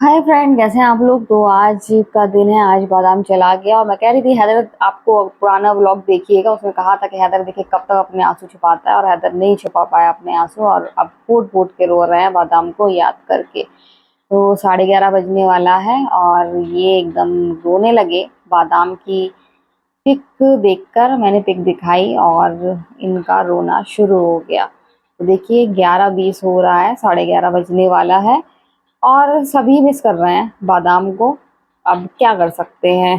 Hi friend, कैसे हैं आप लोग। तो आज का दिन है, आज बादाम चला गया। और मैं कह रही थी हैदर आपको पुराना व्लॉग देखिएगा, उसमें कहा था कि हैदर देखिए कब तक अपने आंसू छुपाता है, और हैदर नहीं छुपा पाया अपने आंसू और अब फूट फूट के रो रहे हैं बादाम को याद करके। तो 11:30 बजने वाला है और ये एकदम रोने लगे बादाम की पिक देखकर। मैंने पिक दिखाई और इनका रोना शुरू हो गया। तो देखिए 11:20 हो रहा है, 11:30 बजने वाला है और सभी मिस कर रहे हैं बादाम को। अब क्या कर सकते हैं,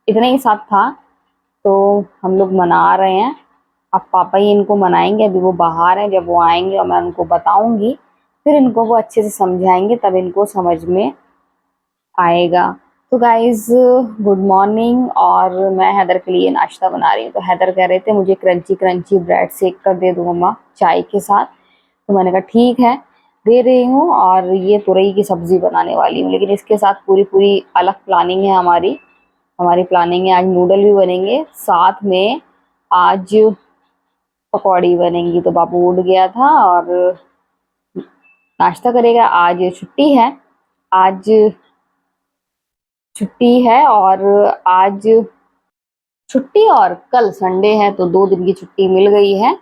इतना ही साथ था तो हम लोग मना रहे हैं। अब पापा ही इनको मनाएंगे, अभी वो बाहर हैं, जब वो आएंगे और मैं उनको बताऊंगी फिर इनको वो अच्छे से समझाएंगे, तब इनको समझ में आएगा। तो गाइज गुड मॉर्निंग। और मैं हैदर के लिए नाश्ता बना रही हूँ। तो हैदर कह रहे थे मुझे क्रंची क्रंची ब्रेड सेक कर दे दो मम्मा चाय के साथ। तो मैंने कहा ठीक है, दे रही हूँ। और ये तुरई की सब्जी बनाने वाली हूँ, लेकिन इसके साथ पूरी पूरी अलग प्लानिंग है हमारी। हमारी प्लानिंग है आज नूडल भी बनेंगे, साथ में आज पकौड़ी बनेंगी। तो बाबू उठ गया था और नाश्ता करेगा। आज छुट्टी है और आज छुट्टी और कल संडे है, तो 2 दिन की छुट्टी मिल गई है।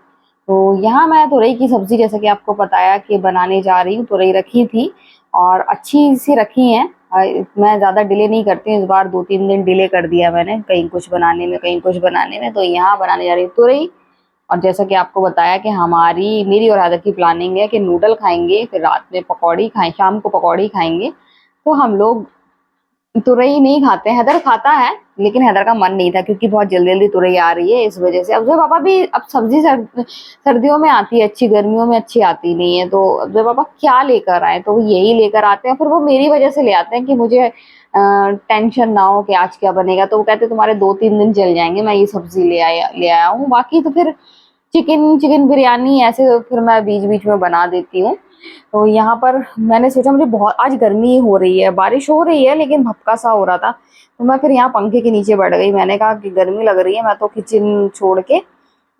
तो यहाँ मैं तुरई की सब्जी, जैसा कि आपको बताया कि बनाने जा रही हूँ। तुरई रखी थी और अच्छी सी रखी है। मैं ज़्यादा डिले नहीं करती हूँ, इस बार 2-3 दिन डिले कर दिया मैंने, कहीं कुछ बनाने में कहीं कुछ बनाने में। तो यहाँ बनाने जा रही हूँ तुरई। और जैसा कि आपको बताया कि मेरी और हैदर की प्लानिंग है कि नूडल खाएंगे, फिर रात में पकौड़ी खाएं, शाम को पकौड़ी खाएंगे। तो हम लोग तुरई नहीं खाते, हैदर खाता है लेकिन हैदर का मन नहीं था, क्योंकि बहुत जल्दी जल्दी तुरई आ रही है, इस वजह से। अब जो पापा भी, अब सब्जी सर्दियों में आती है अच्छी, गर्मियों में अच्छी आती नहीं है। तो अब जो पापा क्या लेकर आए, तो वो यही लेकर आते हैं। फिर वो मेरी वजह से ले आते हैं कि मुझे टेंशन ना हो कि आज क्या बनेगा। तो वो कहते तुम्हारे 2-3 दिन चल जाएंगे, मैं ये सब्जी ले आया हूँ। बाकी तो फिर चिकन बिरयानी ऐसे फिर मैं बीच बीच में बना देती हूँ। तो यहाँ पर मैंने सोचा, मुझे बहुत आज गर्मी हो रही है, बारिश हो रही है लेकिन भपका सा हो रहा था। तो मैं फिर यहाँ पंखे के नीचे बैठ गई। मैंने कहा कि गर्मी लग रही है, मैं तो किचन छोड़ के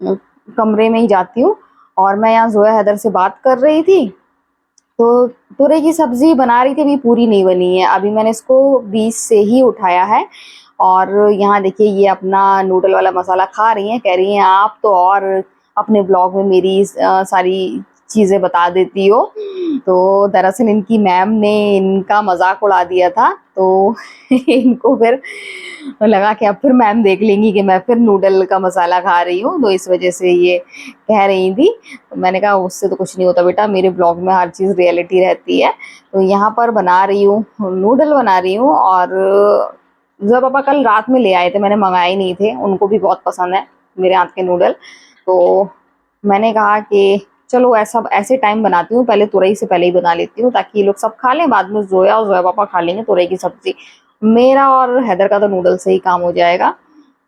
कमरे में ही जाती हूँ। और मैं यहाँ जोया हैदर से बात कर रही थी। तो तुरई की सब्जी बना रही थी, अभी पूरी नहीं बनी है, अभी मैंने इसको बीच से ही उठाया है। और यहाँ देखिए ये अपना नूडल वाला मसाला खा रही हैं, कह रही हैं आप तो और अपने ब्लॉग में मेरी सारी चीज़ें बता देती हो। तो दरअसल इनकी मैम ने इनका मजाक उड़ा दिया था, तो इनको फिर लगा कि अब फिर मैम देख लेंगी कि मैं फिर नूडल का मसाला खा रही हूँ, तो इस वजह से ये कह रही थी। तो मैंने कहा उससे तो कुछ नहीं होता बेटा, मेरे ब्लॉग में हर चीज़ रियलिटी रहती है। तो यहाँ पर बना रही हूँ, नूडल बना रही हूँ। और जब पापा कल रात में ले आए थे, मैंने मंगाए नहीं थे, उनको भी बहुत पसंद है मेरे हाथ के नूडल। तो मैंने कहा कि चलो ऐसे टाइम बनाती हूँ, पहले तुरई से पहले ही बना लेती हूँ, ताकि ये लोग सब खा लें, बाद में जोया और जोया पापा खा लेंगे तुरई की सब्जी। मेरा और हैदर का तो नूडल से ही काम हो जाएगा।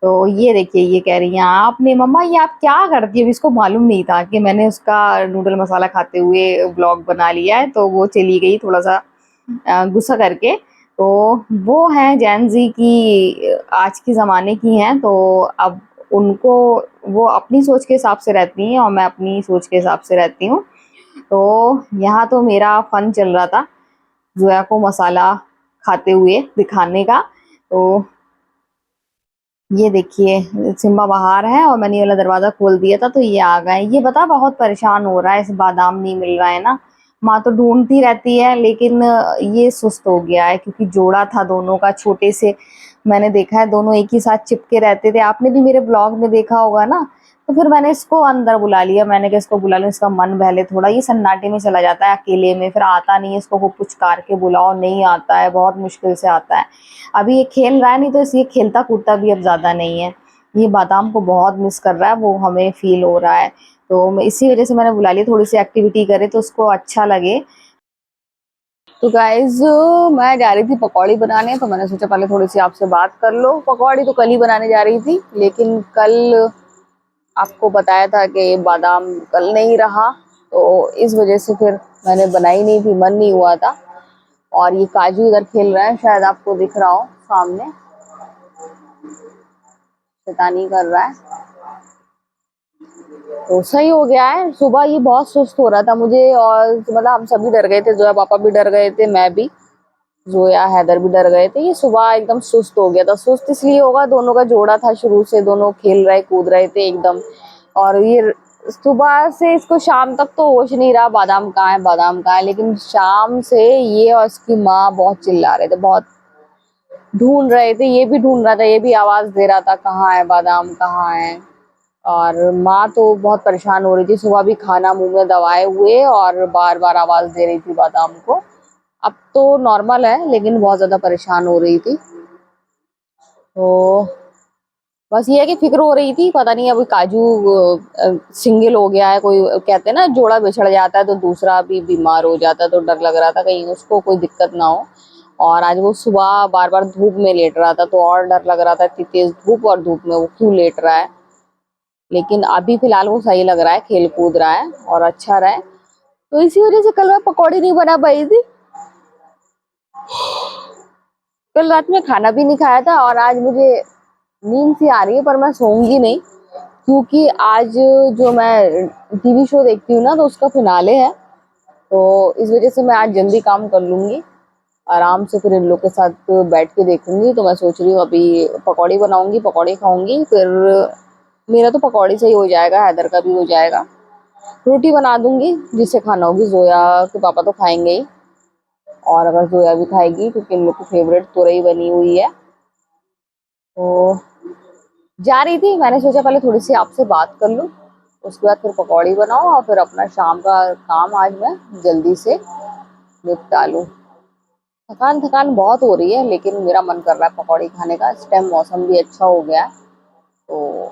तो ये देखिए ये कह रही हैं आपने मम्मा ये आप क्या करती है। इसको मालूम नहीं था कि मैंने उसका नूडल मसाला खाते हुए व्लॉग बना लिया है, तो वो चली गई थोड़ा सा गुस्सा करके। तो वो हैं जैन जी की, आज के ज़माने की हैं। तो अब उनको, वो अपनी सोच के हिसाब से रहती हैं और मैं अपनी सोच के हिसाब से रहती हूँ। तो यहाँ तो मेरा फन चल रहा था जोया को मसाला खाते हुए दिखाने का। तो ये देखिए सिम्बा बाहर है और मैंने ये वाला दरवाजा खोल दिया था, तो ये आ गए। ये बता बहुत परेशान हो रहा है, इस बादाम नहीं मिल रहा है ना। माँ तो ढूंढती रहती है, लेकिन ये सुस्त हो गया है, क्योंकि जोड़ा था दोनों का छोटे से। मैंने देखा है दोनों एक ही साथ चिपके रहते थे, आपने भी मेरे ब्लॉग में देखा होगा ना। तो फिर मैंने इसको अंदर बुला लिया, मैंने कहा इसको बुला लूं, इसका मन बहले थोड़ा। ये सन्नाटे में चला जाता है अकेले में, फिर आता नहीं है, इसको खूब पुचकार के बुलाओ नहीं आता है, बहुत मुश्किल से आता है। अभी ये खेल रहा है, नहीं तो ये खेलता कूदता भी अब ज़्यादा नहीं है। ये बादाम को बहुत मिस कर रहा है, वो हमें फील हो रहा है। तो इसी वजह से मैंने बुला लिया, थोड़ी सी एक्टिविटी करे तो उसको अच्छा लगे। तो गाइज मैं जा रही थी पकौड़ी बनाने, तो मैंने सोचा पहले थोड़ी सी आपसे बात कर लो। पकौड़ी तो कल ही बनाने जा रही थी, लेकिन कल आपको बताया था कि बादाम कल नहीं रहा, तो इस वजह से फिर मैंने बनाई नहीं थी, मन नहीं हुआ था। और ये काजू इधर खेल रहा है, शायद आपको दिख रहा हो सामने, शैतानी कर रहा है। तो सही हो गया है। सुबह ये बहुत सुस्त हो रहा था मुझे, और मतलब हम सभी डर गए थे, जोया पापा भी डर गए थे, मैं भी। जोया हैदर भी डर गए थे। ये सुबह एकदम सुस्त हो गया था। सुस्त इसलिए होगा, दोनों का जोड़ा था, शुरू से दोनों खेल रहे कूद रहे थे एकदम। और ये सुबह से इसको शाम तक तो होश नहीं रहा, बादाम कहाँ है बादाम कहाँ है। लेकिन शाम से ये और इसकी माँ बहुत चिल्ला रहे थे, बहुत ढूंढ रहे थे। ये भी ढूंढ रहा था, ये भी आवाज दे रहा था कहाँ है बादाम कहाँ है। और माँ तो बहुत परेशान हो रही थी, सुबह भी खाना मुंह में दबाए हुए और बार बार आवाज दे रही थी बादाम को। अब तो नॉर्मल है, लेकिन बहुत ज्यादा परेशान हो रही थी। तो बस ये है कि फिक्र हो रही थी, पता नहीं अभी काजू सिंगल हो गया है, कोई कहते हैं ना जोड़ा बिछड़ जाता है तो दूसरा भी बीमार हो जाता है, तो डर लग रहा था कहीं उसको कोई दिक्कत ना हो। और आज वो सुबह बार बार धूप में लेट रहा था, तो और डर लग रहा था, इतनी तेज धूप और धूप में वो क्यों लेट रहा है। लेकिन अभी फिलहाल वो सही लग रहा है, खेल कूद रहा है और अच्छा रहा है। तो इसी वजह से कल मैं पकौड़ी नहीं बना पाई थी। कल रात में खाना भी नहीं खाया था और आज मुझे नींद सी आ रही है, पर मैं सोऊंगी नहीं, क्योंकि आज जो मैं टीवी शो देखती हूँ ना, तो उसका फिनाले है। तो इस वजह से मैं आज जल्दी काम कर लूंगी, आराम से फिर इन लोग के साथ बैठ के देखूंगी। तो मैं सोच रही हूँ अभी पकौड़ी बनाऊंगी, पकौड़ी खाऊंगी, फिर मेरा तो पकौड़ी से ही हो जाएगा, हैदर का भी हो जाएगा। रोटी बना दूंगी जिससे खाना होगी, जोया के पापा तो खाएंगे ही। और अगर जोया भी खाएगी, क्योंकि इन लोग की फेवरेट तुरई बनी हुई है। तो जा रही थी, मैंने सोचा पहले थोड़ी सी आपसे बात कर लूं, उसके बाद फिर पकौड़ी बनाओ और फिर अपना शाम का काम आज मैं जल्दी से निपटा लूं। थकान थकान बहुत हो रही है, लेकिन मेरा मन कर रहा है पकौड़ी खाने का। इस टाइम मौसम भी अच्छा हो गया है, तो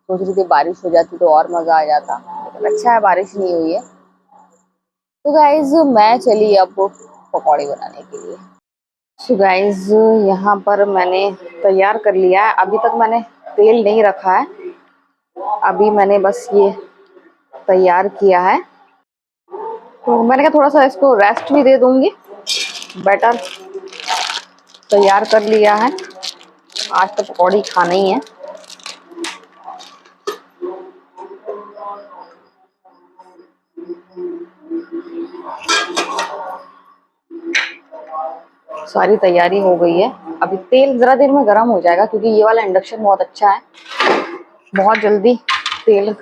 सोच रही थी बारिश हो जाती तो और मजा आ जाता, लेकिन अच्छा है बारिश नहीं हुई है। तो गाइज मैं चली अब पकौड़ी बनाने के लिए। सो गाइज यहाँ पर मैंने तैयार कर लिया है, अभी तक मैंने तेल नहीं रखा है, अभी मैंने बस ये तैयार किया है। तो मैंने कहा थोड़ा सा इसको रेस्ट भी दे दूंगी। बैटर तैयार कर लिया है, आज तो पकौड़ी खाना ही है। सारी तैयारी हो गई है, अभी तेल जरा देर में गर्म हो जाएगा, क्योंकि ये वाला इंडक्शन बहुत अच्छा है, बहुत जल्दी तेल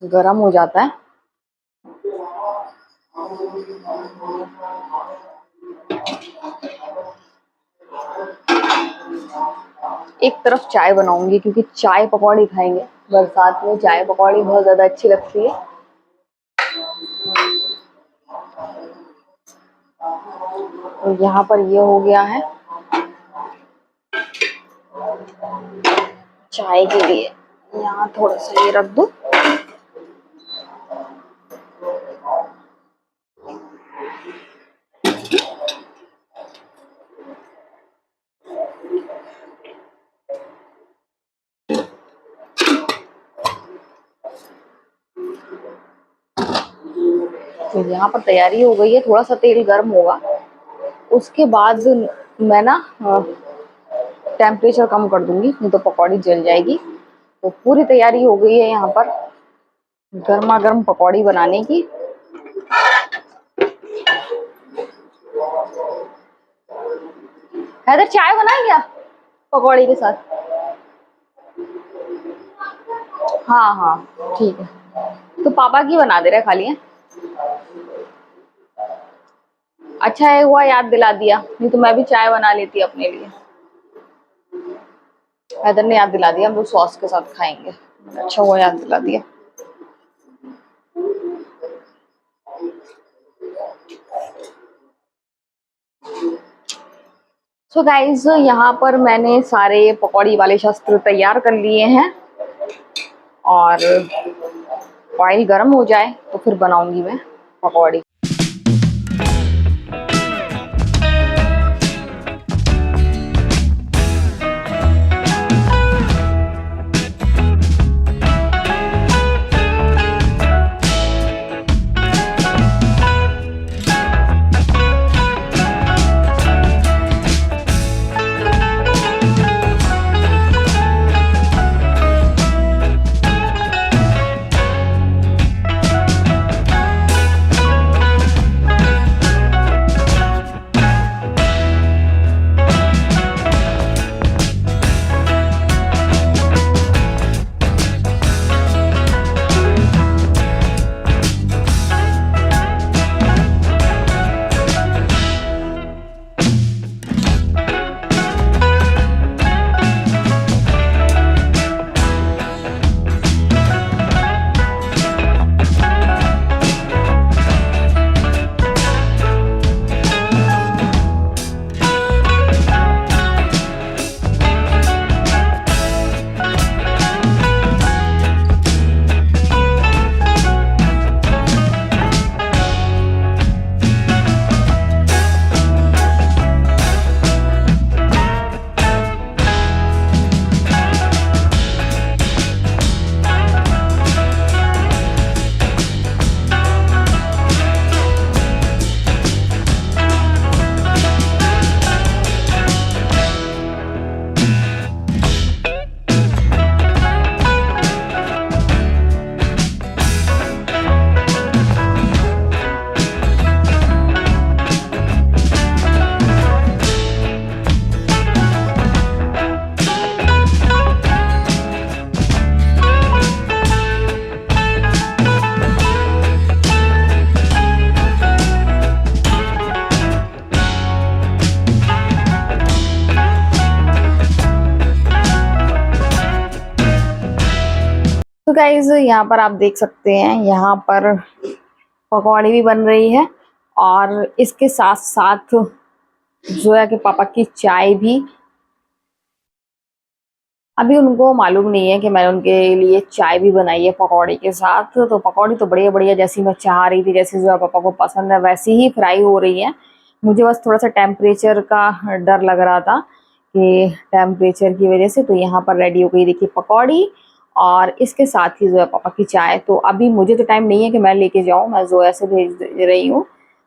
गर्म हो जाता है। एक तरफ चाय बनाऊंगी, क्योंकि चाय पकौड़ी खाएंगे, बरसात में चाय पकौड़ी बहुत ज्यादा अच्छी लगती है। तो यहाँ पर ये हो गया है चाय के लिए, यहाँ थोड़ा सा ये रख दो। तो यहाँ पर तैयारी हो गई है, थोड़ा सा तेल गर्म होगा, उसके बाद मैं ना टेम्परेचर कम कर दूंगी, नहीं तो पकौड़ी जल जाएगी। तो पूरी तैयारी हो गई है यहाँ पर गर्मा गर्म पकौड़ी बनाने की। हैदर चाय बनाए क्या पकौड़ी के साथ? हाँ हाँ ठीक है, तो पापा की बना दे रहे खाली है। अच्छा है हुआ याद दिला दिया, नहीं तो मैं भी चाय बना लेती अपने लिए। हैदर ने याद दिला दिया, हम लोग सॉस के साथ खाएंगे, अच्छा हुआ याद दिला दिया। सो गाइज यहाँ पर मैंने सारे पकौड़ी वाले शस्त्र तैयार कर लिए हैं, और ऑयल गर्म हो जाए तो फिर बनाऊंगी मैं पकौड़ी। गाइज यहाँ पर आप देख सकते हैं, यहाँ पर पकौड़ी भी बन रही है और इसके साथ साथ जोया के पापा की चाय भी। अभी उनको मालूम नहीं है कि मैंने उनके लिए चाय भी बनाई है पकौड़ी के साथ। तो पकौड़ी तो बढ़िया बढ़िया जैसी मैं चाह रही थी, जैसे जोया पापा को पसंद है वैसी ही फ्राई हो रही है। मुझे बस थोड़ा सा टेम्परेचर का डर लग रहा था कि टेम्परेचर की वजह से। तो यहाँ पर रेडी हो गई देखिए पकौड़ी और इसके साथ ही जोया पापा की चाय। तो अभी मुझे तो टाइम नहीं है कि मैं लेके जाऊँ, मैं जोया से भेज दे रही हूँ।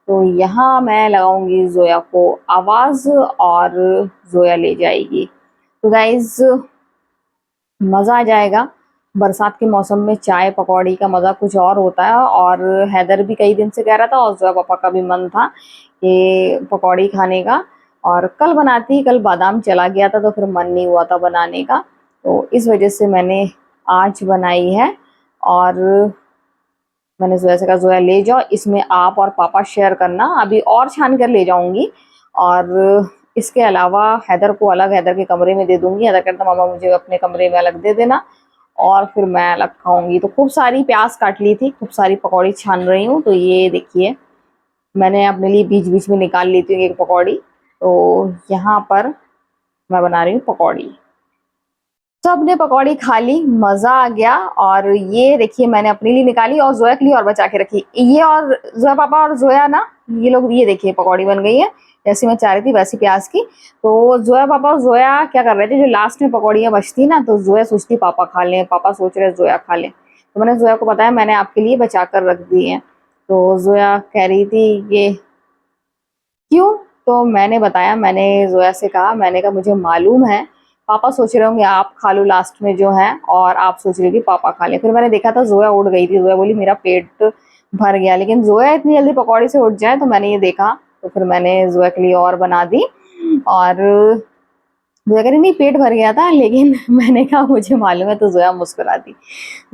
तो यहाँ मैं लगाऊंगी जोया को आवाज़ और जोया ले जाएगी। तो गाइज मज़ा आ जाएगा। बरसात के मौसम में चाय पकौड़ी का मज़ा कुछ और होता है। और हैदर भी कई दिन से कह रहा था और जोया पापा का भी मन था कि पकौड़ी खाने का। और कल बनाती, कल बादाम चला गया था तो फिर मन नहीं हुआ था बनाने का। तो इस वजह से मैंने आज बनाई है। और मैंने जोया से कहा जोया ले जाओ, इसमें आप और पापा शेयर करना, अभी और छान कर ले जाऊंगी। और इसके अलावा हैदर को अलग हैदर के कमरे में दे दूंगी। हैदर कहता मामा मुझे अपने कमरे में अलग दे देना और फिर मैं अलग खाऊंगी। तो खूब सारी प्याज काट ली थी, खूब सारी पकौड़ी छान रही हूँ। तो ये देखिए मैंने अपने लिए बीच बीच में निकाल लेती हूँ एक पकौड़ी। तो यहाँ पर मैं बना रही हूँ पकौड़ी। सबने पकौड़ी खा ली, मजा आ गया। और ये देखिए मैंने अपने लिए निकाली और जोया के लिए और बचा के रखी। ये और जोया पापा और जोया ना, ये लोग, ये देखिए पकौड़ी बन गई है जैसी मैं चाह रही थी वैसी प्याज की। तो जोया पापा और जोया क्या कर रहे थे, जो लास्ट में पकौड़ियाँ बचती ना तो जोया सोचती पापा खा लें, पापा सोच रहे जोया खा लें। तो मैंने जोया को बताया मैंने आपके लिए बचा कर रख दी है। तो जोया कह रही थी कि क्यों? तो मैंने बताया, मैंने जोया से कहा, मैंने कहा मुझे मालूम है पापा सोच रहे होंगे आप खा लो लास्ट में जो है, और आप सोच रही थी पापा खा ले। फिर मैंने देखा था जोया उड़ गई थी, जोया बोली मेरा पेट भर गया। लेकिन जोया इतनी जल्दी पकौड़ी से उठ जाए तो मैंने ये देखा, तो फिर मैंने जोया के लिए और बना दी। और जोया कह रही नहीं पेट भर गया था, लेकिन मैंने कहा मुझे मालूम है। तो जोया मुस्कुरा दी।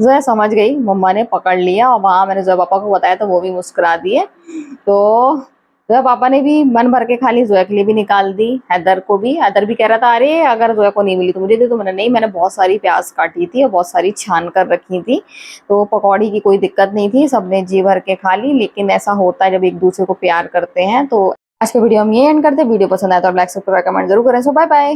जोया समझ गई मम्मा ने पकड़ लिया, और वहाँ मैंने जोया पापा को बताया तो वो भी मुस्कुरा दिए। तो जोया पापा ने भी मन भर के खा ली, जोया के लिए भी निकाल दी, हैदर को भी। हैदर भी कह रहा था अरे अगर जोया को नहीं मिली तो मुझे दे दो। मैंने नहीं, मैंने बहुत सारी प्याज काटी थी और बहुत सारी छान कर रखी थी, तो पकौड़ी की कोई दिक्कत नहीं थी, सबने जी भर के खा ली। लेकिन ऐसा होता है जब एक दूसरे को प्यार करते हैं। तो आज के वीडियो हम ये एंड करते हैं। वीडियो पसंद आया तो लाइक सब्सक्राइब कमेंट जरूर करें। सो बाय बाय।